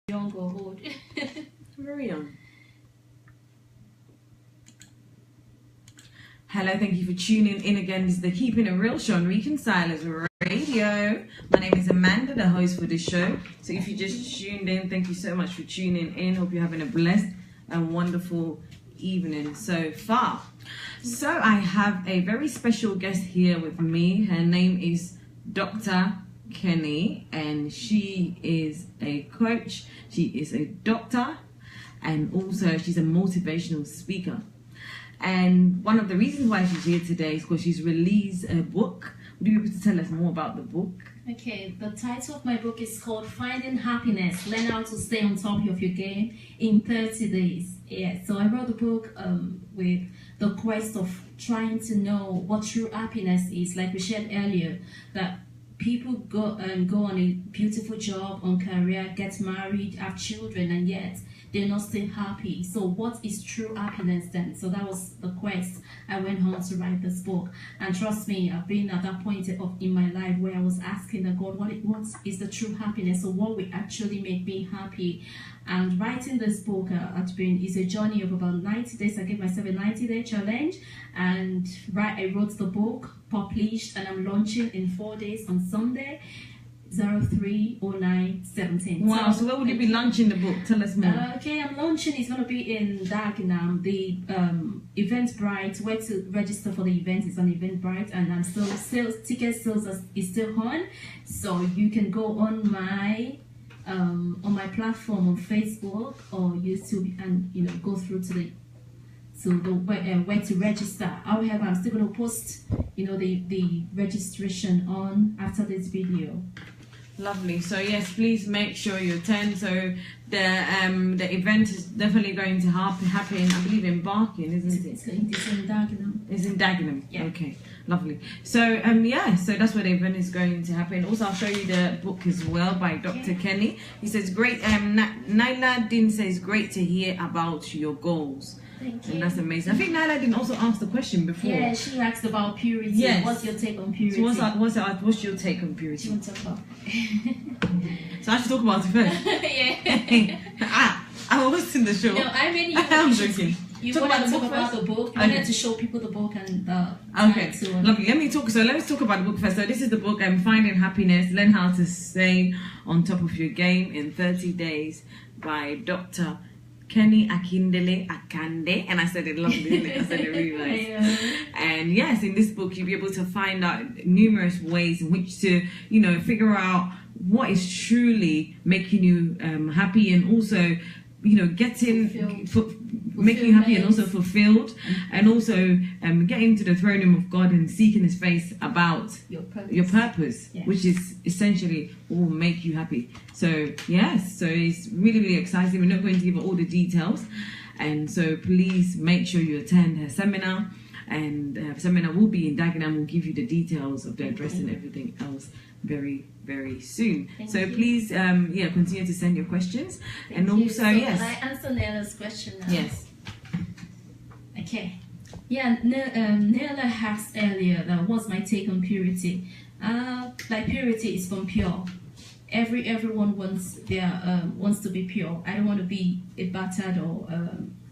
young or old? Very young. Hello, thank you for tuning in again. This is the Keeping It Real show on Reconcilers Radio. My name is Amanda, the host for the show. So if you just tuned in, thank you so much for tuning in. Hope you're having a blessed and wonderful evening so far. So I have a very special guest here with me. Her name is Dr. Kenny, and she is a coach. She is a doctor, and also she's a motivational speaker. And one of the reasons why she's here today is because she's released a book. Would you be able to tell us more about the book? Okay, the title of my book is called Finding Happiness, Learn How to Stay on Top of Your Game in 30 Days. Yeah, so I wrote the book with the quest of trying to know what true happiness is. Like we shared earlier, that people go on a beautiful job, on career, get married, have children, and yet they're not still happy. So what is true happiness then? So that was the quest I went on to write this book. And trust me, I've been at that point in my life where I was asking the God, what is the true happiness? So what will actually make me happy? And writing this book is a journey of about 90 days. I gave myself a 90-day challenge, and I wrote the book, published, and I'm launching in 4 days on Sunday, 03/09/17. Wow, so where would you be launching the book? Tell us more. Okay, I'm launching, it's going to be in Dagenham. The Eventbrite, where to register for the event is on Eventbrite, and I'm ticket sales is still on. So you can go on my platform on Facebook or YouTube and go through to the where to register. However, I'm still going to post the registration on after this video. Lovely. So yes, please make sure you attend. So the event is definitely going to happen. I believe in Barking, isn't it? It's in Dagenham. It's in Dagenham. Yeah. Okay. Lovely. So so that's where the event is going to happen. Also, I'll show you the book as well by Dr. Kenny. He says great. Naila Din says great to hear about your goals. Thank you. And that's amazing. I think Naila didn't also ask the question before. Yeah, she asked about purity. Yes. What's your take on purity? So what's your take on purity? You want to talk about? So I should talk about it first. Yeah. I'm hosting the show. No, I mean I'm joking. You Talk wanted to about talk the book about first? the book. You Okay. wanted to show people the book and the Okay, title. lovely. Let's talk about the book first. So this is the book, Finding Happiness, Learn How to Stay on Top of Your Game in 30 Days by Dr. Kenny Akindele-Akande. And I said it lovely, didn't it? I said it really nice. Yeah. And yes, in this book, you'll be able to find out numerous ways in which to, figure out what is truly making you happy, and also, making you happy and also fulfilled, and also getting to the throne room of God and seeking His face about Your purpose, Yes. which is essentially what will make you happy. So yes, so it's really, really exciting. We're not going to give all the details, and so please make sure you attend her seminar. And the seminar will be in Dagenham. We'll give you the details of the address and everything else very, very soon. Thank so you. please, continue to send your questions. Thank And you. also, So yes. Can I answer Naila's question now? Yes. Okay. Yeah, Naila asked earlier that what's my take on purity. Purity is from pure. Everyone wants to be pure. I don't want to be a battered or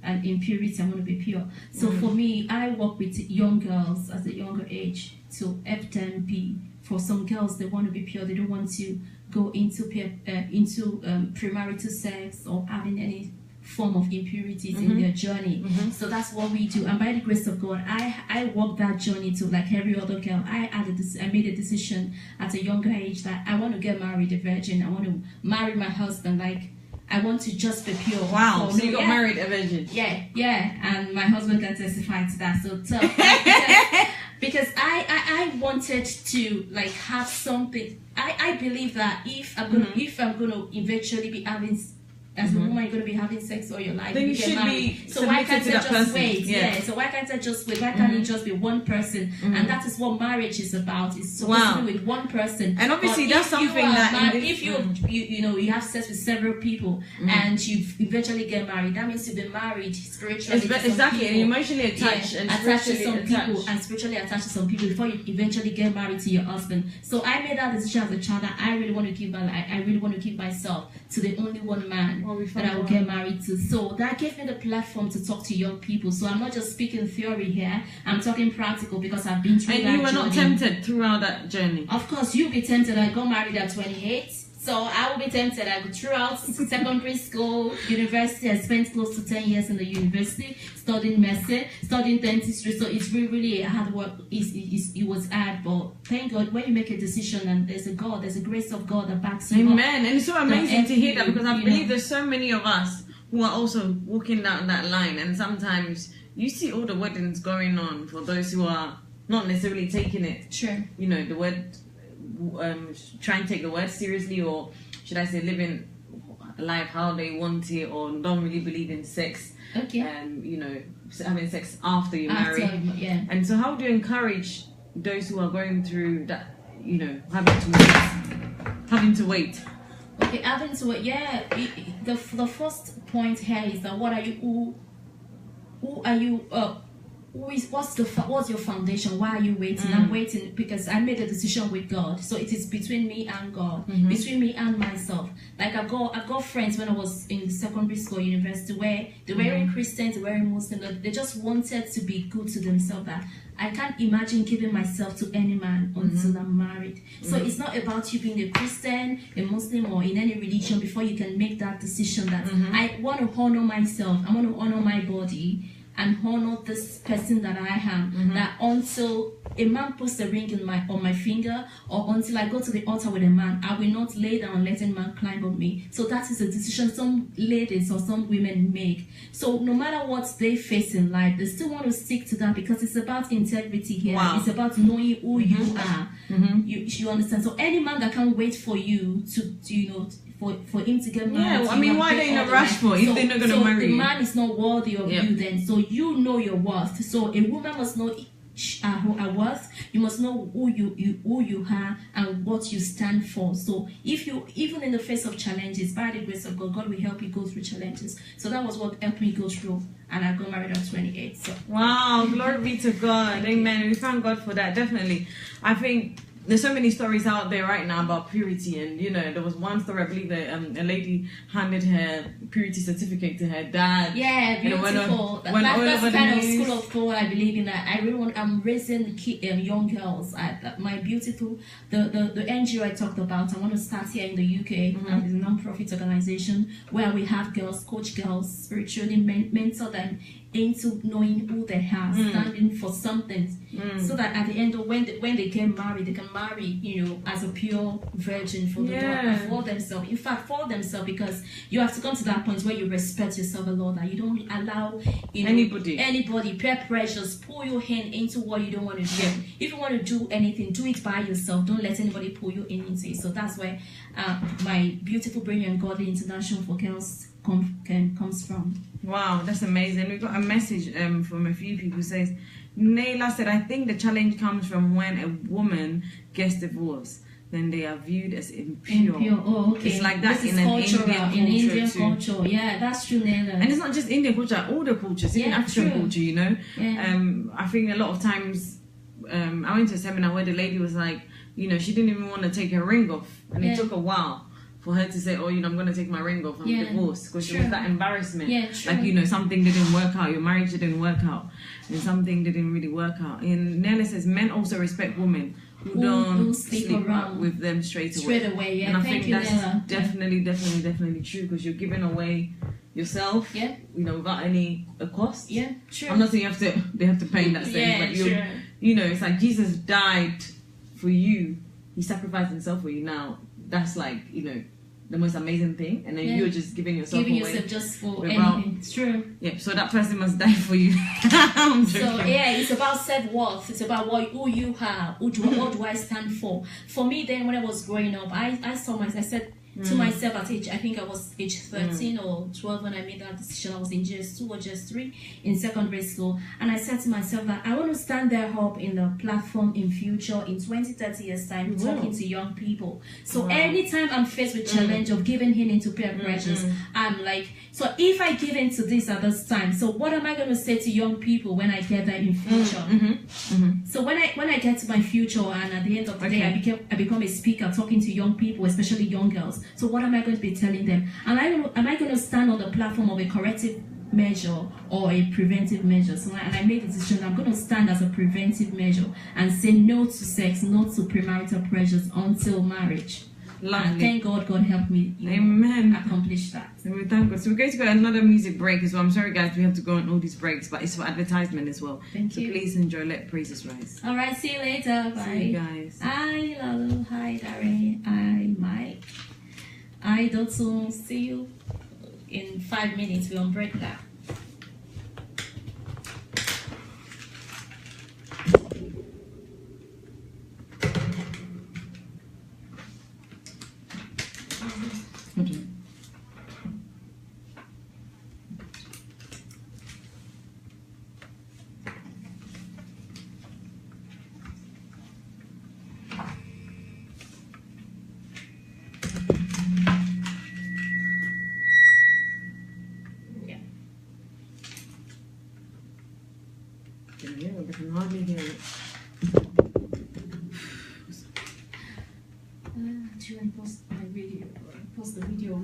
an impurity. I want to be pure. So for me, I work with young girls at a younger age to help them be. For some girls, they want to be pure. They don't want to go into premarital sex or having any form of impurities in their journey. So that's what we do. And by the grace of God, I walk that journey too, like every other girl. I made a decision at a younger age that I want to get married a virgin. I want to marry my husband. Like, I want to just be pure. Wow, so you got married a virgin? Yeah, and my husband can testify to that. So because I wanted to have something. I believe that if I'm gonna eventually be having, as a woman, you're going to be having sex all your life. Then you get should married. be So why can't I just person. wait? Yeah. So why can't I just wait? Why can't it just be one person? And that is what marriage is about. It's supposed to be with one person. And obviously but that's something that if you have sex with several people and you eventually get married, that means you've been married spiritually. Exactly, and emotionally attached, yeah, and attached to some spiritually people and spiritually attached to some people before you eventually get married to your husband. So I made that decision as a child that I really want to give my life. I really want to give myself to the only one man that I will get married to. So that gave me the platform to talk to young people. So I'm not just speaking theory here, I'm talking practical because I've been through that journey. And you were not tempted throughout that journey? Of course, you'll be tempted. I got married at 28. So I will be tempted. I go throughout secondary school, university. I spent close to 10 years in the university studying medicine, studying dentistry. So it's really a hard work. It was hard, but thank God when you make a decision and there's a grace of God that backs you up. Amen. And it's so amazing to hear that, because I believe there's so many of us who are also walking down that line, and sometimes you see all the weddings going on for those who are not necessarily taking it. Sure. You know, the word. Try and take the word seriously, or should I say living life how they want it, or don't really believe in sex. Okay. You know, having sex after you're married. Yeah. And so how do you encourage those who are going through that, you know, having to wait? Okay, having to wait. Yeah. The first point here is that who are you? What's your foundation? Why are you waiting? I'm waiting because I made a decision with God. So it is between me and God, between me and myself. Like I've got friends when I was in secondary school, university, where they weren't Christians, they weren't Muslim. They just wanted to be good to themselves. That I can't imagine giving myself to any man until I'm married. So it's not about you being a Christian, a Muslim, or in any religion before you can make that decision that I want to honor myself. I want to honor my body and honor this person that I am. That until a man puts a ring on my finger, or until I go to the altar with a man, I will not lay down and let a man climb on me. So that is a decision some ladies or some women make. So no matter what they face in life, they still want to stick to that, because it's about integrity here. Wow. It's about knowing who you are. You understand? So any man that can't wait for you to you know, for him to get married. Yeah, I mean, why are they in a rush for if they're not going to marry you? So the man is not worthy of you then. So you know your worth. So a woman must know her worth. You must know who you are and what you stand for. So if you, even in the face of challenges, by the grace of God, God will help you go through challenges. So that was what helped me go through. And I got married at 28. So wow, glory be to God. Amen. We thank God for that, definitely. I think there's so many stories out there right now about purity, and you know, there was one story, I believe that a lady handed her purity certificate to her dad. Yeah, beautiful. You know, that's kind of school of thought I believe in. That I'm raising young girls. My beautiful the NGO I talked about. I want to start here in the UK. It's a non-profit organization where we have girls, coach girls, spiritually mentor them into knowing who they are, standing for something, so that at the end of when they get married, they can marry, you know, as a pure virgin for the Lord, for themselves. In fact, for themselves, because you have to come to that point where you respect yourself a lot, that you don't allow anybody peer pressures pull you into what you don't want to do. Yeah. If you want to do anything, do it by yourself. Don't let anybody pull you into it. So that's where my beautiful, brilliant, godly international for girls comes from. Wow, that's amazing. We got a message from a few people who says, Naila said, I think the challenge comes from when a woman gets divorced, then they are viewed as impure. Oh, okay. It's like that in Indian culture. Yeah, that's true, Naila. And it's not just Indian culture, all the cultures, even African culture, you know. Yeah. I think a lot of times, I went to a seminar where the lady was like, you know, she didn't even want to take her ring off, and it took a while for her to say, oh, you know, I'm going to take my ring off, I'm divorced, because there was that embarrassment. Yeah, true. Like, you know, something didn't work out, your marriage didn't work out, and something didn't really work out. And Nella says, men also respect women who don't sleep around with them straight away. Yeah. And I think that's definitely true, because you're giving away yourself, you know, without any cost. Yeah, true. I'm not saying they have to pay in that sense, but you know, it's like Jesus died for you, he sacrificed himself for you. Now that's like, you know, the most amazing thing, and then you're just giving yourself away just for anything. It's true. Yeah, so that person must die for you. So it's about self-worth. It's about who you are. What do I stand for? For me, then when I was growing up, I saw myself. I said to myself at age, I think I was age 13 or 12 when I made that decision. I was in GS2 or GS3 in secondary school, and I said to myself that I want to stand there up in the platform in future, in 20-30 years time, talking to young people. So anytime I'm faced with challenge of giving in to peer pressures, I'm like, so if I give in to this at this time, so what am I going to say to young people when I get there in future? So when I get to my future, and at the end of the day I become a speaker talking to young people, especially young girls, So what am I going to be telling them? Am I going to stand on the platform of a corrective measure or a preventive measure? So and I made the decision I'm going to stand as a preventive measure and say no to sex, no to premarital pressures until marriage. Lovely. And thank God, God helped me accomplish that. So we thank God. So we're going to go another music break as well. I'm sorry guys, we have to go on all these breaks, but it's for advertisement as well. Thank you. Please enjoy. Let praises rise. All right, see you later. Bye. See you guys. Hi Lalo, hi Darren, hi Mike, hi Dotun. See you in 5 minutes. We're on break now. I can hardly hear it. Do you want to post my video? Post the video?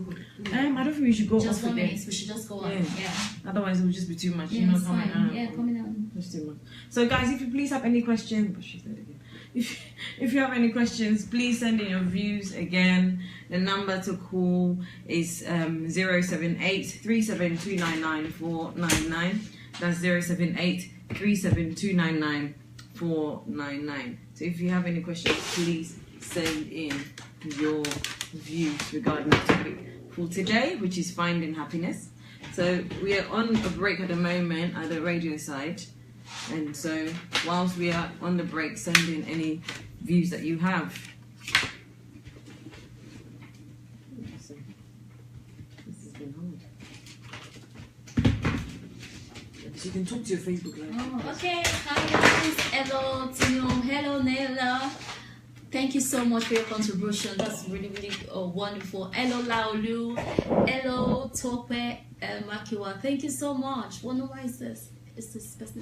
I don't think we should go just off 1 again. minute. We should just go on. Yeah. Yeah. Otherwise, it will just be too much. Yeah, You know, it's coming fine. out. Yeah, coming on. It's too much. So, guys, if you please have any questions, but she said again. If you have any questions, please send in your views again. The number to call is 078 372 499. That's 078 372 499. So if you have any questions, please send in your views regarding the topic for today, which is finding happiness. So we are on a break at the moment at the radio side, and so whilst we are on the break, send in any views that you have. This has been hard. So you can talk to your Facebook Live. Oh, okay. Hi guys. Hello Tino. Hello Nella. Thank you so much for your contribution. That's really, really wonderful. Hello Laolu. Hello Tope Makiwa. Thank you so much. Wonder why is this? Is this person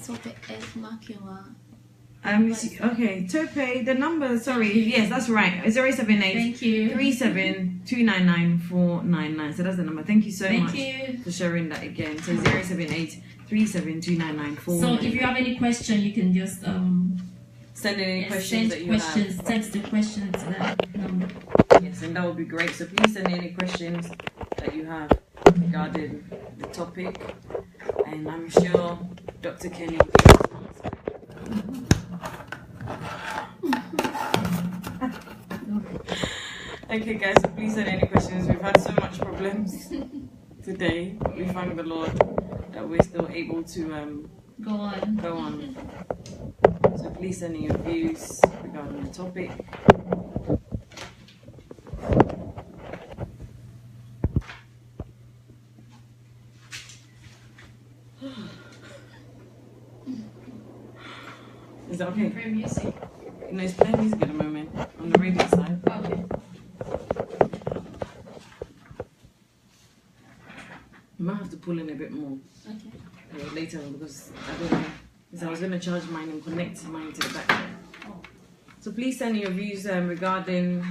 Tope Makiwa? Okay, Tope, the number, sorry, yes, that's right. 078 Thank you. 372 499. So that's the number. Thank you so much you. for sharing that again. So 078 372 499. So if you have any question, you can just send in any questions that you have. Text the question to that number. Yes, and that would be great. So please send in any questions that you have regarding the topic. And I'm sure Dr. Kenny will be Okay guys, so please send any questions. We've had so much problems today, but we thank the Lord that we're still able to go on. So please send in your views regarding the topic. Is that okay? Play music. No, it's playing music at the moment on the radio side. Okay. You might have to pull in a bit more. Okay. Later on, because I don't know. Because I was going to charge mine and connect mine to the back. Oh. So please send your views regarding,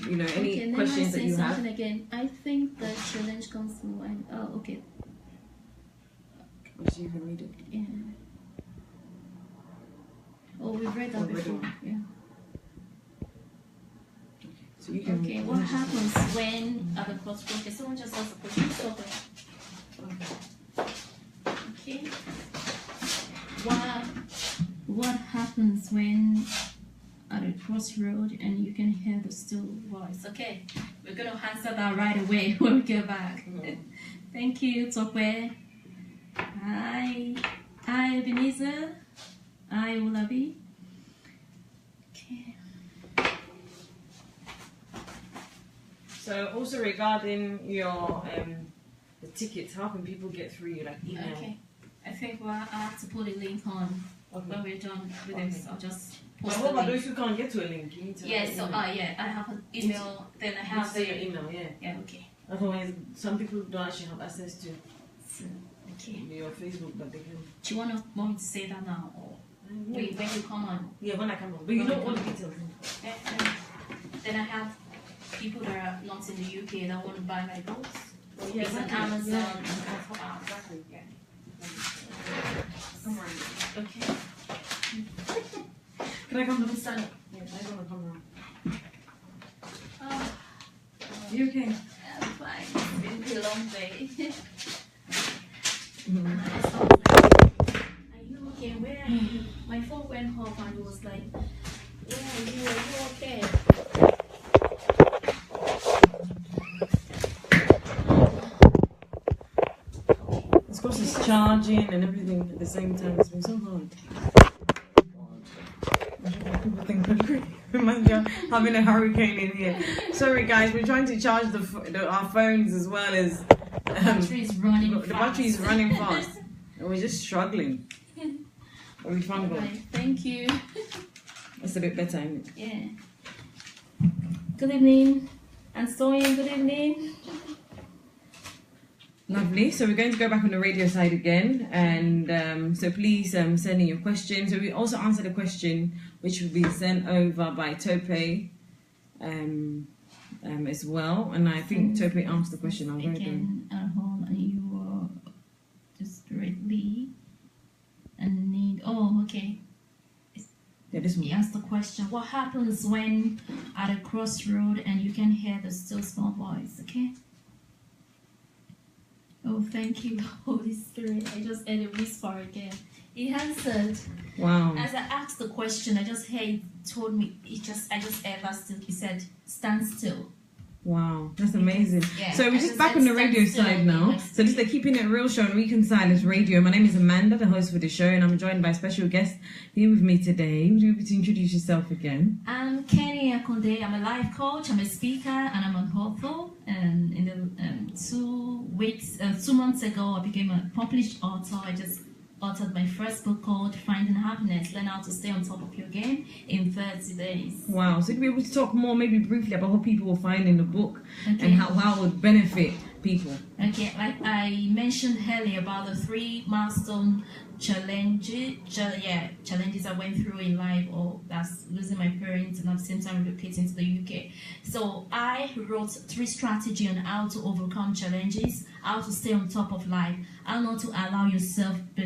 any questions that you have. Again. I think the challenge comes from when. Oh, okay. Oh, so you can read it. Yeah. Oh, we've read that before. Yeah. Okay. So you can. Okay. What happens when at the crossroads? Okay, someone just asked a question. Stop it. Okay. What happens when at a crossroad and you can hear the still voice? Okay, we're gonna answer that right away when we get back. Thank you, Tope. Hi, Ebenezer. Hi, Ulabi. Okay. So also regarding your the tickets, how can people get through you, like email? Okay. I think I have to put a link on when we're done with this. I'll just post. But what about those who can't get to a link? You need to. Yeah. So I have an email. Then I have say your email. Yeah. Yeah. Okay. Otherwise, some people don't actually have access to Okay. your Facebook, but they can. Do you want me to say that now, or wait when you come on? Yeah, when I come on. But you know all the details. Then I have people that are not in the UK that want to buy my books. Oh, yes, It's on okay. Amazon Yeah. and also Exactly. Yeah. Come around. Okay. Can I come to Let me stand up. Yeah, I don't want to come around. Oh, You okay? I'm fine. It's been a long day. Mm-hmm. Are you okay? Where are you? My phone went off and it was like, where are you? Are you okay? Of course, it's charging and everything at the same time. It's been so hard. People think I'm crazy. Reminds me of having a hurricane in here. Sorry, guys, we're trying to charge our phones as well as The battery is running the fast. battery is running fast, and we're just struggling. But we found God. Right, thank you. That's a bit better, isn't it? Yeah. Good evening. And Soyan, good evening. Lovely. So we're going to go back on the radio side again, and so please send in your questions. So we also answered a question which will be sent over by Tope as well, and I think Tope asked the question already. Again, at home, and you are desperately and need. Oh, okay. Yeah, this He one. asked the question: what happens when at a crossroad and you can hear the still small voice? Okay. Oh, thank you, Holy Spirit. I just heard a whisper again. He answered. Wow. As I asked the question, I just heard he told me. I just heard that still. He said, "Stand still." Wow, that's amazing. Yeah, So we're I just just back said on the stand radio still, side now. yes. So this is the Keeping It Real show on Reconcilers Radio. My name is Amanda, the host for the show, and I'm joined by a special guest here with me today. Would you be able to introduce yourself again? I'm Akindele-Akande. I'm a life coach. I'm a speaker, and I'm an author. And in the 2 months ago, I became a published author. I just authored my first book called Finding Happiness: Learn How to Stay on Top of Your Game in 30 days. Wow. So you'd be able to talk more, maybe briefly, about what people will find in the book Okay. and how it would benefit people. Okay, like I mentioned earlier about the 3 milestone challenges I went through in life, or that's losing my parents and at the same time relocating to the UK. So I wrote 3 strategies on how to overcome challenges, how to stay on top of life, how not to allow yourself be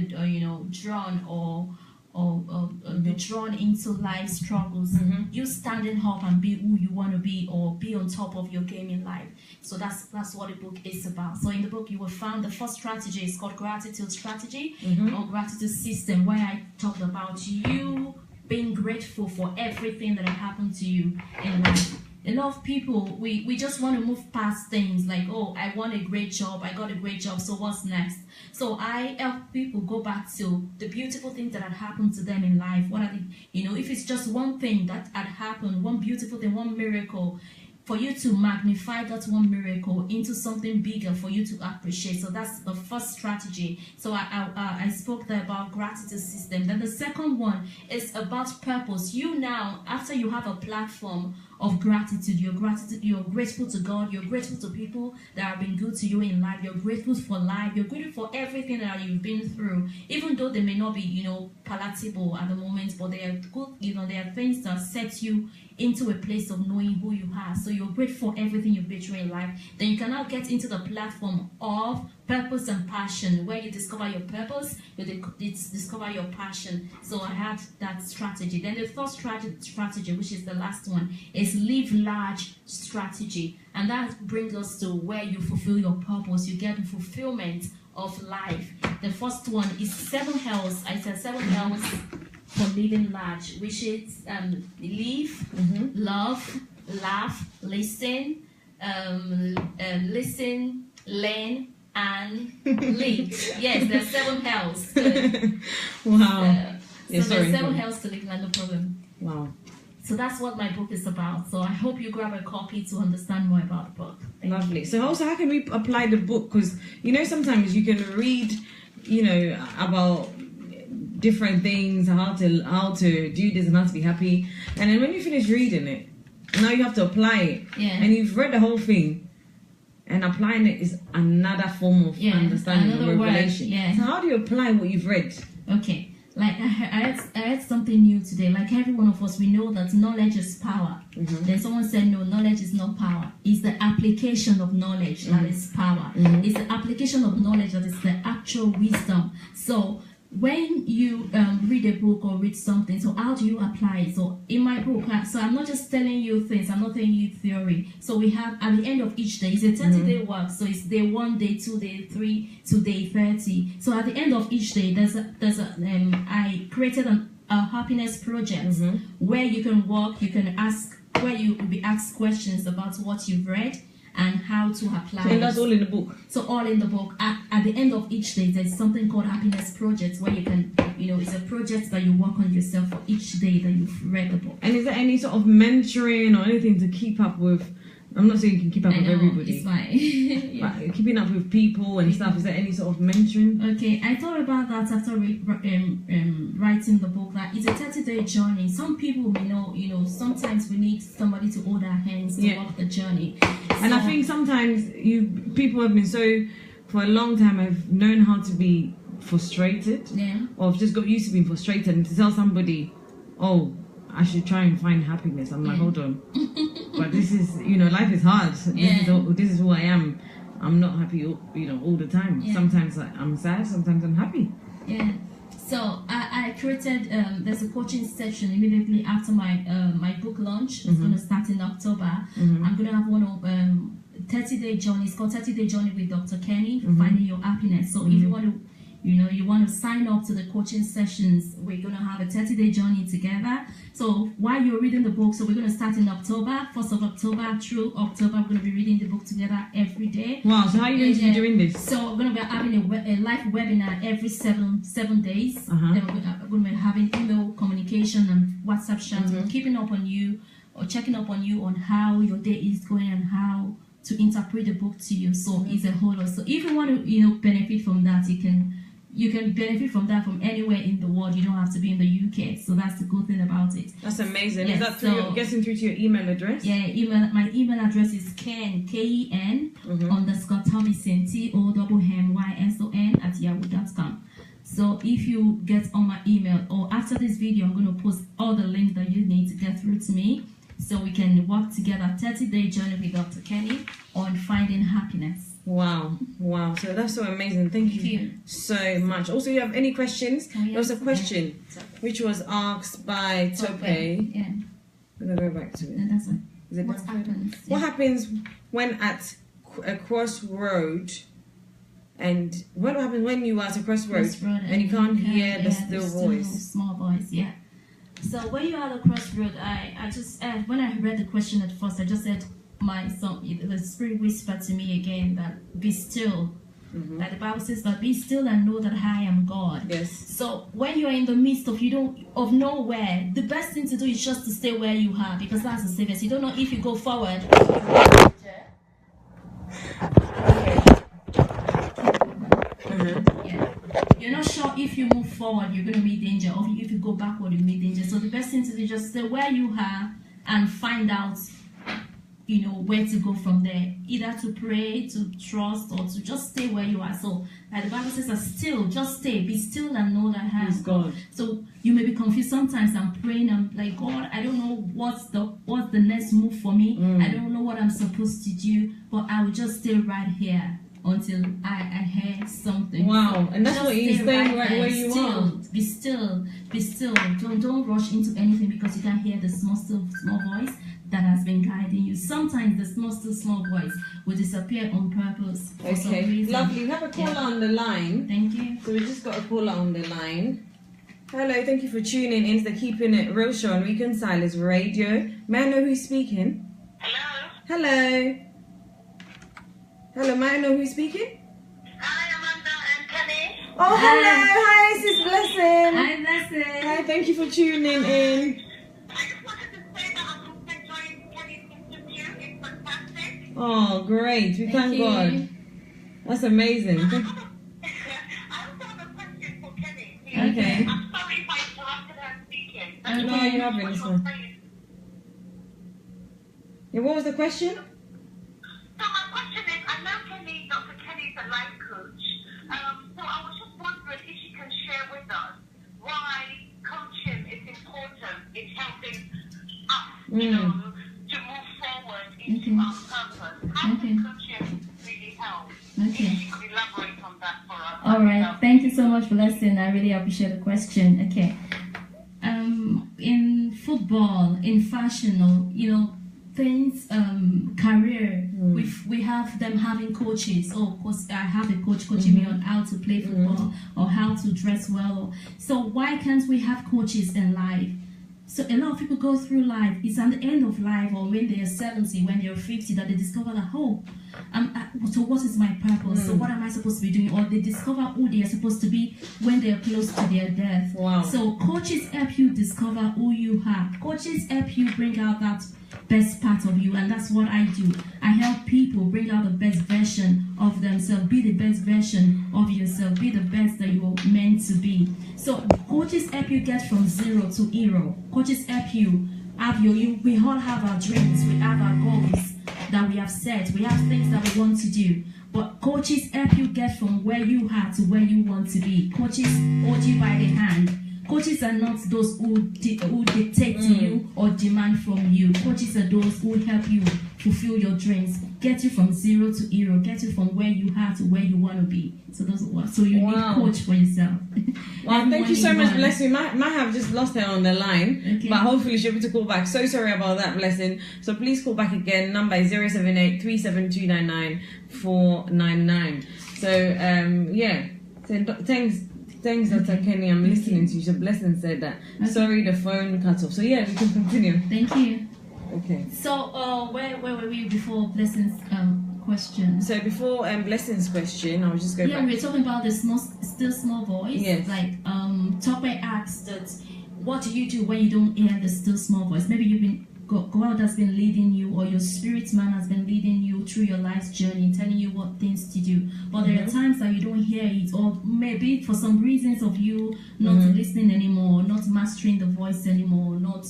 drawn or be drawn into life struggles. You standing up and be who you want to be, or be on top of your game in life. So that's what the book is about. So in the book you will find the first strategy is called gratitude strategy or gratitude system, where I talked about you being grateful for everything that happened to you in life. A lot of people, we just want to move past things like, oh, I want a great job, I got a great job, so what's next? So I help people go back to the beautiful things that had happened to them in life. What are the, if it's just one thing that had happened, one beautiful thing, one miracle, for you to magnify that one miracle into something bigger for you to appreciate. So that's the first strategy. So I spoke there about gratitude system. Then the second one is about purpose. You now, after you have a platform of gratitude, you're grateful to God, you're grateful to people that have been good to you in life, you're grateful for life, you're grateful for everything that you've been through, even though they may not be, palatable at the moment, but they are good, they are things that set you into a place of knowing who you are. So you're grateful for everything you've been through in life. Then you can now get into the platform of purpose and passion, where you discover your purpose, you discover your passion. So I had that strategy. Then the third strategy, which is the last one, is live large strategy. And that brings us to where you fulfill your purpose. You get the fulfillment of life. The first one is 7 L's. I said 7 L's for living large, which is live, love, laugh, listen, learn, and lead. Yes, there's 7 L's. Wow. So there's 7 L's to live, no problem. Wow. So that's what my book is about. So I hope you grab a copy to understand more about the book. Lovely. So also, how can we apply the book? Because sometimes you can read, about different things, how to do this and how to be happy, and then when you finish reading it, now you have to apply it. Yeah. And you've read the whole thing, and applying it is another form of understanding, another or revelation. word, yeah. So how do you apply what you've read? Okay. like I heard something new today. Like every one of us, we know that knowledge is power. Then someone said, no, knowledge is not power. It's the application of knowledge that is power. It's the application of knowledge that is the actual wisdom. So when you read a book or read something, so how do you apply it? So in my book, so I'm not just telling you things, I'm not telling you theory. So we have at the end of each day, it's a 30-day work. So it's day 1, day 2, day 3 to day 30. So at the end of each day, I created a happiness project where you can work, you can ask, where you will be asked questions about what you've read and how to apply it. And that's all in the book. So all in the book. At the end of each day, there's something called happiness projects where you can, it's a project that you work on yourself for each day that you've read the book. And is there any sort of mentoring or anything to keep up with? I'm not saying you can keep up with everybody. It's fine. Yeah. But keeping up with people and stuff, is there any sort of mentoring? Okay, I thought about that after writing the book, that it's a 30-day journey. Some people, sometimes we need somebody to hold our hands to walk the journey. And I think sometimes people have been for a long time, I've known how to be frustrated. Yeah. Or I've just got used to being frustrated, and to tell somebody, oh, I should try and find happiness. I'm like, hold on. But this is, life is hard. This is who I am. I'm not happy, all the time. Yeah. Sometimes I'm sad, sometimes I'm happy. Yeah. So I created, there's a coaching session immediately after my book launch. It's going to start in October. I'm going to have one of 30-day journey. It's called 30-day journey with Dr. Kenny, Finding Your Happiness. So if you want to, you want to sign up to the coaching sessions, we're going to have a 30-day journey together. So while you're reading the book, so we're going to start in October, 1st of October through October, we're going to be reading the book together every day. Wow, so how are you going to be doing this? So we're going to be having a live webinar every seven days. Then we're going to be having email communication and WhatsApp chats. We're keeping up on you or checking up on you on how your day is going and how to interpret the book to you. So it's a whole lot. So if you want to, benefit from that, you can benefit from that from anywhere in the world. You don't have to be in the UK. So that's the good thing about it. That's amazing. Yes, is that getting through to your email address? Yeah, my email address is Ken, KEN _Thomason, TOMMYSON @yahoo.com. So if you get on my email, or after this video, I'm going to post all the links that you need to get through to me, so we can work together 30-day journey with Dr. Kenny on finding happiness. Wow. So that's so amazing. Thank you so much. Also, you have any questions? There was a question which was asked by Tope. Yeah. I'm going to go back to it. That's right. Is it what happens? What happens when at a crossroad, and what happens when you are at a crossroad and you can't hear the still voice? Small voice, yeah. So when you are at a crossroad, I just when I read the question at first, I just said, the Spirit whispered to me again that be still. Like the Bible says that be still and know that I am God. Yes. So when you are in the midst of nowhere, the best thing to do is just to stay where you are, because that's the safest. You don't know if you go forward. Yeah. You're not sure if you move forward, you're going to meet danger, or if you go backward, you meet danger. So the best thing to do is just stay where you are and find out, where to go from there. Either to pray, to trust, or to just stay where you are. So, like the Bible says, just stay, be still and know that I am God. So you may be confused sometimes. I'm praying, I'm like, God, I don't know what's the next move for me. I don't know what I'm supposed to do, but I will just stay right here until I hear something. Wow, and that's what he's saying right where you are. Be still. Don't rush into anything, because you can hear the small voice that has been guiding you. Sometimes the small voice will disappear on purpose for some reason. Lovely. We have a caller on the line. Thank you. So we just got a caller on the line. Hello, thank you for tuning in to the Keeping It Real show on Reconcilers Radio. May I know who's speaking? Hello, may I know who's speaking? Hi, Amanda and Kenny. Oh, hello. Hi, this is Blessing. Hi, Blessing. Hi, thank you for tuning in. I just wanted to say that I'm just enjoying Kenny's interview. It's fantastic. Oh, great. We thank God. That's amazing. I also have a question for Kenny. Okay. I'm sorry if I interrupted her speaking. No, you haven't. It's fine. Yeah, what was the question? So my question is, I know Dr. Kenny's a life coach. So I was just wondering if she can share with us why you know, to move forward into our purpose. How can coaching really help? Okay. If you could elaborate on that for us. All right. Thank you so much for listening. I really appreciate the question. Okay. In football, in fashion, or things, career, we have them having coaches. Oh, of course, I have a coach coaching me on how to play football or how to dress well. So why can't we have coaches in life? So a lot of people go through life. It's at the end of life, or when they're 70, when they're 50, that they discover that, so what is my purpose? So what am I supposed to be doing? Or they discover who they are supposed to be when they're close to their death. Wow. So coaches help you discover who you are. Coaches help you bring out that best part of you, and that's what I do. I help people bring out the best version of themselves. Be the best version of yourself. Be the best that you are meant to be. So coaches help you get from zero to hero. Coaches help you have we all have our dreams, we have our goals that we have set, we have things that we want to do. But coaches help you get from where you are to where you want to be. Coaches hold you by the hand. Coaches are not those who dictate to you or demand from you. Coaches are those who help you fulfill your dreams, get you from zero to hero, get you from where you are to where you want to be. So you need a coach for yourself. Well, thank you so much, Blessing. Might have just lost her on the line, but hopefully she'll be able to call back. So sorry about that, Blessing. So please call back again. Number is 078 37299 499. So yeah. So thanks, Dr. Kenny. I'm listening to you. So Blessing said that. Sorry, the phone cut off. So yeah, we can continue. Thank you. Okay. So where were we before Blessing's question? So before Blessing's question, I was just going back. Yeah, we were talking about the still small voice. Yes. Like Tope asked that, what do you do when you don't hear the still small voice? Maybe you've been God has been leading you, or your spirit man has been leading you through your life's journey, telling you what things to do. But there are times that you don't hear it, or maybe for some reasons of you not listening anymore, not mastering the voice anymore, not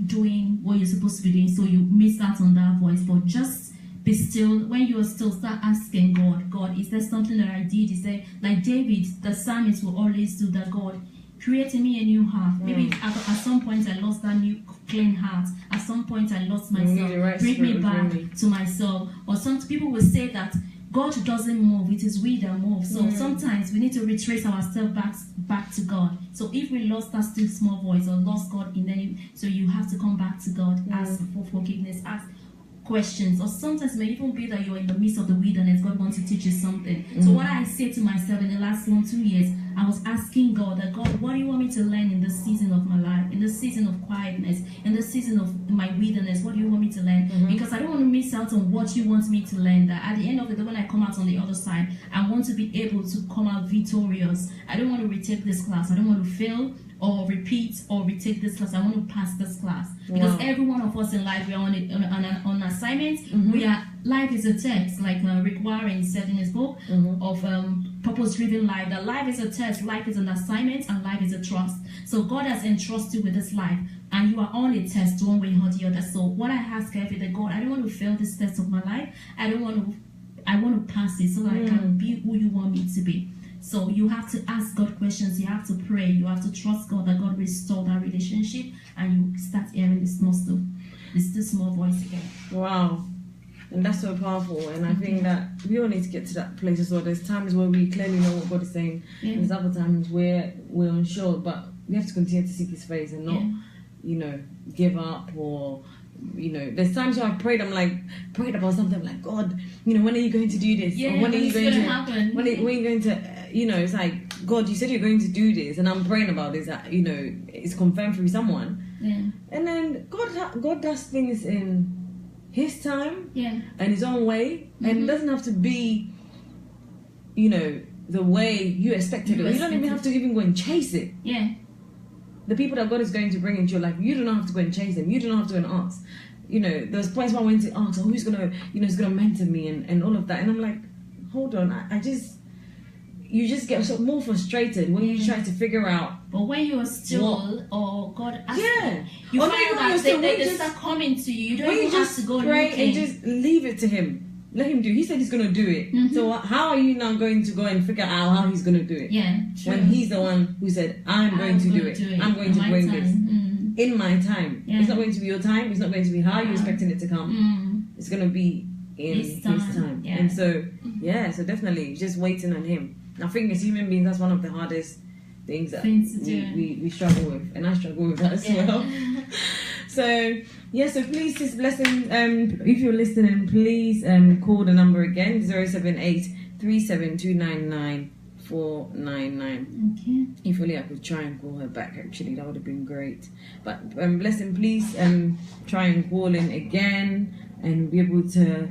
doing what you're supposed to be doing, so you miss out on that voice. But just be still. When you are still, start asking God, is there something that I did? Is there, like David, the psalmist will always do that, God, create in me a new heart. Maybe at some point I lost that new clean heart. At some point I lost myself. Bring me back to myself. Or some people will say that God doesn't move, it is we that move. So sometimes we need to retrace ourselves back to God. So if we lost that still small voice or lost God in any, so you have to come back to God, ask for forgiveness, ask questions. Or sometimes it may even be that you're in the midst of the wilderness, God wants to teach you something. So what I say to myself in the last 1-2 years, I was asking God that, God, what do you want me to learn in this season of my life, in this season of quietness, in this season of my wilderness? What do you want me to learn? Because I don't want to miss out on what you want me to learn, that at the end of the day, when I come out on the other side, I want to be able to come out victorious. I don't want to retake this class. I don't want to fail or repeat or retake this class. I want to pass this class. Because every one of us in life, we are on assignment. We are, life is a test, like Rick Warren said in his book of Purpose-Driven Life, that life is a test, life is an assignment, and life is a trust. So God has entrusted you with this life, and you are on a test one way or the other. So what I ask every day, God, I don't want to fail this test of my life. I want to pass it so that I can be who you want me to be. So you have to ask God questions, you have to pray, you have to trust God that God restore that relationship, and you start hearing the still small voice again. Wow. And that's so powerful. And I think that we all need to get to that place as well. There's times where we clearly know what God is saying. There's other times where we're unsure, but we have to continue to seek His face and not, give up or... there's times where I prayed about something, I'm like, God, when are you going to do this? Yeah, or when are you going to happen? When are you going to, it's like, God, you said you're going to do this, and I'm praying about this, it's confirmed through someone. Yeah. And then God does things in His time and His own way, and it doesn't have to be, the way you expected it. You don't even have to even go and chase it. Yeah. The people that God is going to bring into your life, you do not have to go and chase them. You do not have to go and ask. There's points where I went to ask, who's gonna, is gonna mentor me and all of that. And I'm like, hold on, you just get so more frustrated when you try to figure out. But when you are still, or God asks you or find that they start coming to you. You don't even have to go pray looking. And just leave it to Him. Let Him do. He said He's going to do it. So how are you now going to go and figure out how He's going to do it? Yeah, true. When He's the one who said, I'm going to do it. I'm going to bring this. in my time. Yeah. It's not going to be your time. It's not going to be how you're expecting it to come. It's going to be in his time. Yeah. And so, so definitely just waiting on him. I think as human beings, that's one of the hardest things that we struggle with. And I struggle with that as well. So please, this blessing, if you're listening, please call the number again, 078-37299-499. Okay. If only I could try and call her back, actually, that would have been great. But blessing, please try and call in again and be able to,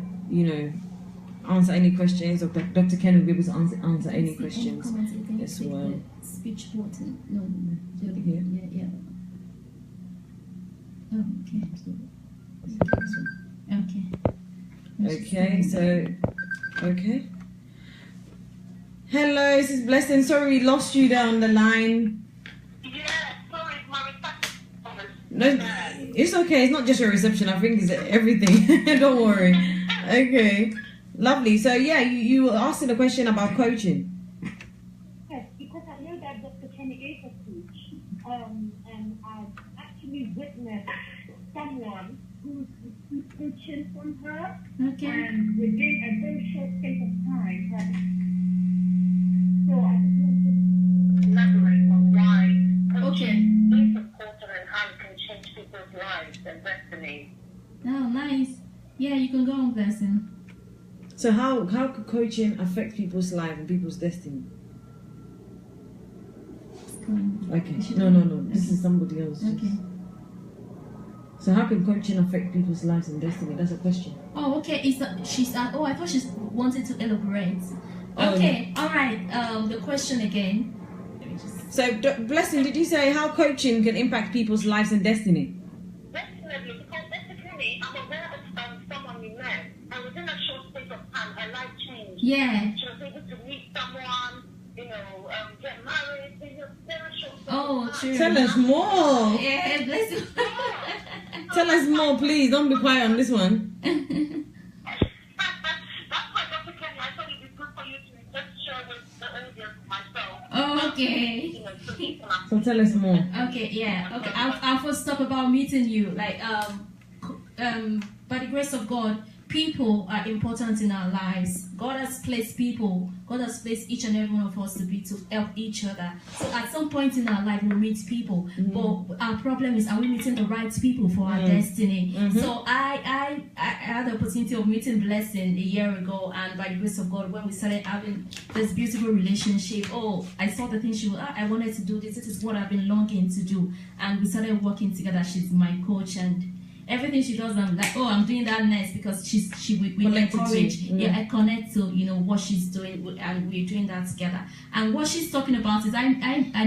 answer any questions. Dr. Ken will be able to answer any questions as well. Speech button. No. Here. Yeah. Oh, okay. Okay. Hello, this is Blessing. Sorry, we lost you there on the line. Yeah, sorry, my reception. No, it's okay. It's not just your reception. I think it's everything. Don't worry. Okay. Lovely. So, you were asking a question about coaching. Yes, because I know that Dr. Kenny is a coach. And I've actually witnessed someone who's coaching from her. Okay. And within a very short space of time. So I just want to Elaborate on why Okay. coaching is important and how it can change people's lives and destiny. Oh, nice. Yeah, you can go on, Blessing. So how could coaching affect people's life and people's destiny? Okay. No. This is somebody else. Okay. So how can coaching affect people's lives and destiny? That's a question. Oh, okay. I thought she wanted to elaborate. Oh, Okay. All right. The question again. So, Blessing, did you say how coaching can impact people's lives and destiny? Definitely, because basically I'm aware of someone we met, and within a short space of time, her life changed. Yeah. She was able to meet someone, get married, in a very short space Oh, of time. true. Tell us more. Yeah, Blessing. Tell us more, please. Don't be quiet on this one. That's why, Dr. Kenny, I thought it'd be good for you to just share with the audience myself. Oh, okay. So people are So tell us more. Okay, yeah. Okay, I'll first talk about meeting you. By the grace of God, people are important in our lives. God has placed people. God has placed each and every one of us to help each other. So at some point in our life, we meet people. But our problem is, are we meeting the right people for our destiny? So I had the opportunity of meeting Blessing a year ago, and by the grace of God, when we started having this beautiful relationship, I saw the things I wanted to do this. This is what I've been longing to do. And we started working together. She's my coach, and everything she does, I'm like, I'm doing that next, because we encourage. I connect to what she's doing, and we're doing that together. And what she's talking about is, I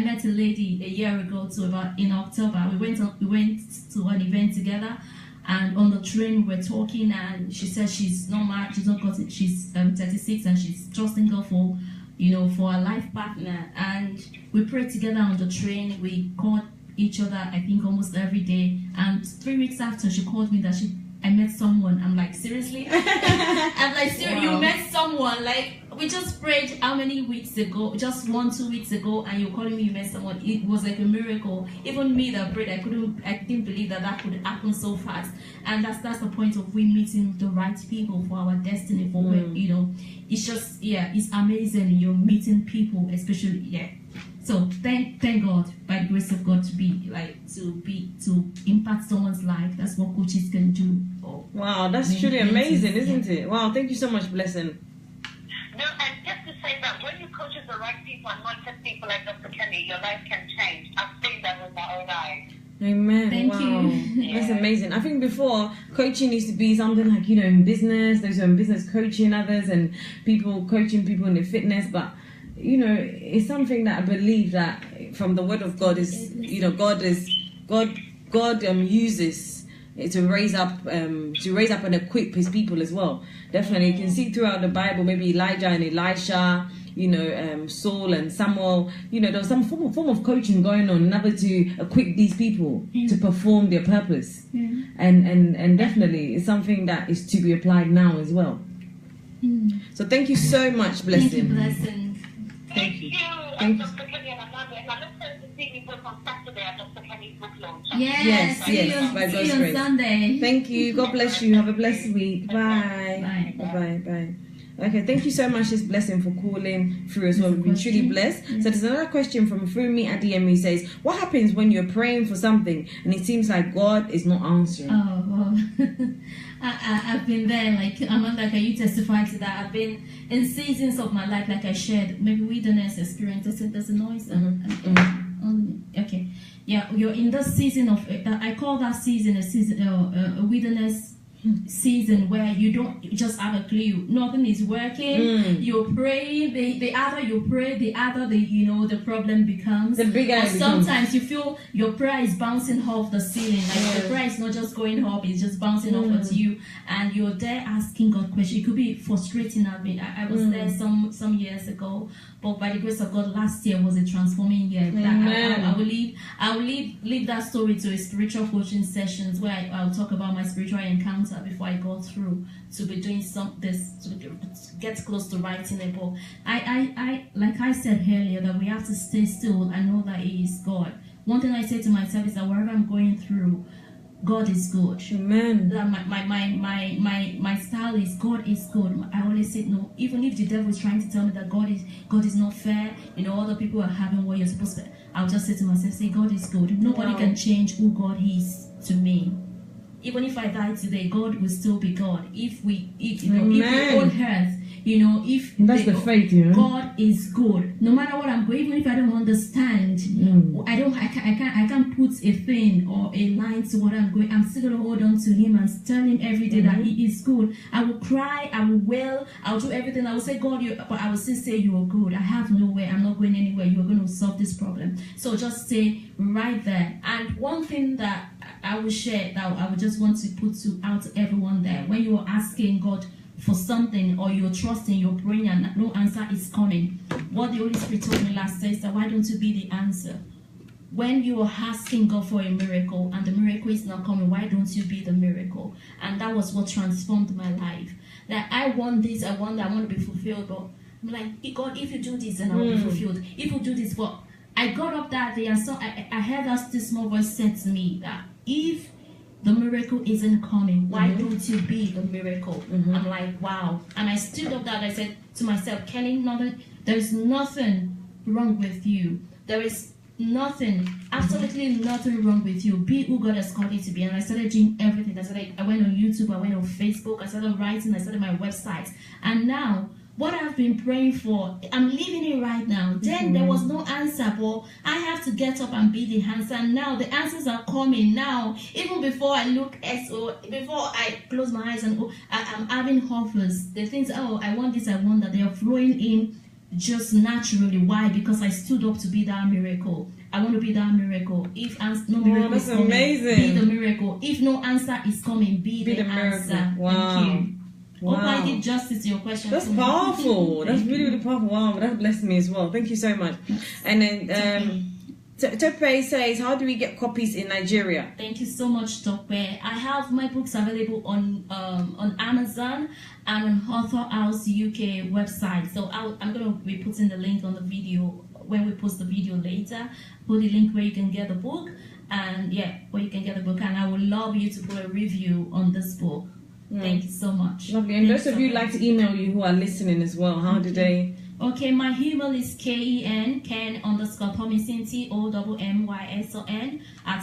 met a lady a year ago in October. We went to an event together, and on the train we were talking, and she said she's not married, she's 36, and she's trusting God for a life partner. And we prayed together on the train. We called each other, I think, almost every day. And 3 weeks after, she called me that I met someone. I'm like, seriously? I'm like, seriously, wow. You met someone? Like, we just prayed how many weeks ago? Just 1-2 weeks ago, and you're calling me you met someone. It was like a miracle. Even me that prayed, I didn't believe that could happen so fast. And that's the point of we meeting the right people for our destiny, for where, it's just, it's amazing. You're meeting people, especially, So thank God, by the grace of God, to impact someone's life. That's what coaches can do. Wow, that's truly amazing, isn't it? Wow, thank you so much, Blessing. No, and just to say that when you coach the right people and not just people like Dr. Kenny, your life can change. I've seen that with my own eyes. Amen. Thank you. That's amazing. I think before, coaching used to be something like, in business, those who are in business coaching others, and people coaching people in their fitness, but it's something that I believe that from the word of God is, God uses it to raise up and equip his people as well. Definitely, you can see throughout the Bible, maybe Elijah and Elisha, Saul and Samuel, there was some form of coaching going on in order to equip these people to perform their purpose. And definitely it's something that is to be applied now as well. So thank you so much, Blessing. Thank you, Blessing. Thank you, Dr. Kenny and Amanda. And I look forward to seeing you both on Saturday at Dr. Kenny Kenny's book launch. Yes, Yes, see by you God's on grace. Sunday. Thank you. God bless you. Have a blessed week. Bye. Bye. Bye. Bye. Okay, thank you so much, this blessing, for calling through as well. We've been truly blessed. Yes. So there's another question from Fumi at DM who says, what happens when you're praying for something and it seems like God is not answering? Oh, well, I've been there. Like, Amanda, can you testify to that? I've been in seasons of my life, like I shared, maybe wilderness experience. There's a noise. Okay. Yeah, you're in the season of, I call that season a wilderness season where you just have a clue. Nothing is working. You're praying. The other you pray, the other the problem becomes. The bigger it becomes. Sometimes you feel your prayer is bouncing off the ceiling. Like the prayer is not just going up; it's just bouncing off at you, and you're there asking God questions. It could be frustrating. I was there some years ago, but by the grace of God, last year was a transforming year. I will leave that story to a spiritual coaching sessions where I'll talk about my spiritual encounter before I go through to be doing to get close to writing a book. I like I said earlier, that we have to stay still and know that He is God. One thing I say to myself is that wherever I'm going through, God is good. Amen. That my style is God is good. I always say no, even if the devil is trying to tell me that God is not fair, other people are having what you're supposed to. I'll just say to myself, say God is good. Nobody can change who God is to me. Even if I die today, God will still be God. If we own earth, that's the faith, God is good. No matter what I'm going, even if I don't understand, I can't put a thing or a line to what I'm going. I'm still gonna hold on to Him and tell Him every day that He is good. I will cry, I will wail, I'll do everything. I will say, God, but I will still say you are good. I have nowhere. I'm not going anywhere. You are going to solve this problem. So just stay right there. And one thing that I will share, that I would just want to put out to everyone there, when you are asking God for something, or you're trusting, you're praying, and no answer is coming, what the Holy Spirit told me last day is that why don't you be the answer? When you are asking God for a miracle and the miracle is not coming, why don't you be the miracle? And that was what transformed my life. Like, I want this, I want that, I want to be fulfilled, but I'm like, God, if you do this, then I will be fulfilled. If you do this, but I got up that day and so I heard this small voice said to me that if the miracle isn't coming, why don't you be the miracle? I'm like, wow. And I stood up that, I said to myself, Kenny, there's nothing wrong with you. There is nothing, absolutely nothing wrong with you. Be who God has called you to be. And I started doing everything. I went on YouTube, I went on Facebook, I started writing, I started my website. And now, what I've been praying for, I'm living it right now. Then there was no answer, but I have to get up and be the answer. Now the answers are coming now. Even before I before I close my eyes and I'm having offers. The things, I want this, I want that, they are flowing in just naturally. Why? Because I stood up to be that miracle. I want to be that miracle. If no miracle is coming, be the miracle. If no answer is coming, be the answer. Wow. Thank you. Wow. Hope I did justice to your question. That's powerful. That's really, really powerful. Wow, that blessed me as well. Thank you so much. And then Tope says, how do we get copies in Nigeria? Thank you so much, Tope. I have my books available on Amazon and on Author House UK website. So I'm going to be putting the link on the video when we post the video later. Put the link where you can get the book, and where you can get the book. And I would love you to put a review on this book. Thank you so much. Lovely. And those of you like to email you who are listening as well, how do they? Okay, my email is Ken_Thomason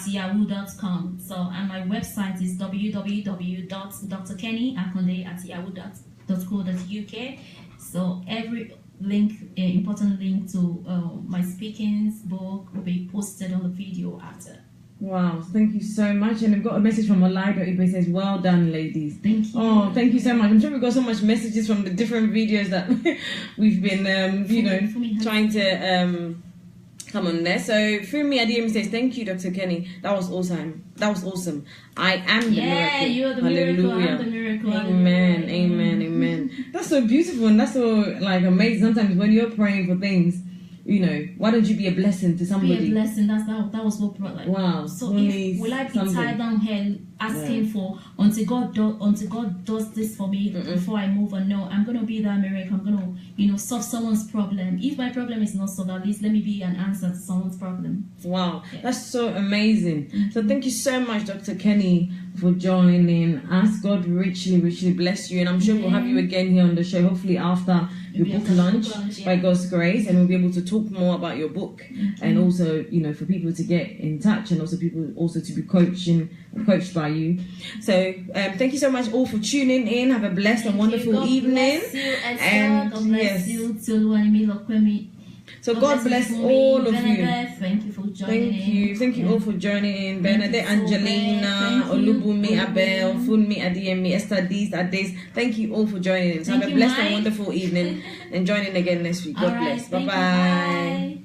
@yahoo.com. So, and my website is www.drkenny_akande@yahoo.co.uk. So every link, important link to my speakings book will be posted on the video after. Wow, thank you so much. And I've got a message from Olaido. It says, well done, ladies. Thank you. Oh, thank you so much. I'm sure we've got so much messages from the different videos that we've been, trying to come on there. So, Fumi Adiyemi says, thank you, Dr. Kenny. That was awesome. I am the miracle. Yeah, you're the miracle. I'm the miracle. Amen, amen, amen. That's so beautiful and that's so, amazing. Sometimes when you're praying for things, why don't you be a blessing to somebody? Be a blessing. That was what brought wow. So will I be tied down here asking for until God does this for me before I move on. No, I'm gonna be that miracle. I'm gonna solve someone's problem. If my problem is not solved, at least let me be an answer to someone's problem. Wow, that's so amazing. So thank you so much, Dr. Kenny, for joining us. God richly bless you, and I'm sure we'll have you again here on the show, hopefully after your book launch, by God's grace, and we'll be able to talk more about your book, and also for people to get in touch, and also people to be coached by you. So thank you so much all for tuning in. Have a blessed and wonderful evening. Bless you, and God bless you. So God bless all of you. Thank you for joining in. Thank you all for joining in. Bernadette, Angelina, Olubumi, Abel, Funmi, Adiyemi, Esther, Ades. Thank you all for joining in. So have a blessed and wonderful evening, and join in again next week. God bless. Bye-bye.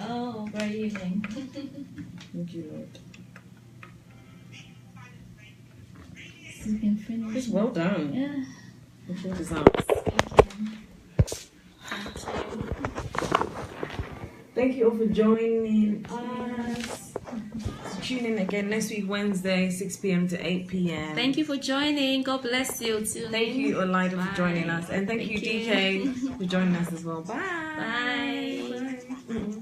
Oh, great evening. Thank you, Lord. So you can finish. It's well done. Yeah. The food is out. Thank you all for joining us. Tune in again next week, Wednesday, 6 p.m. to 8 p.m. Thank you for joining. God bless you. Thank you, Olaida, for joining us. And thank you, DK, for joining us as well. Bye. Bye.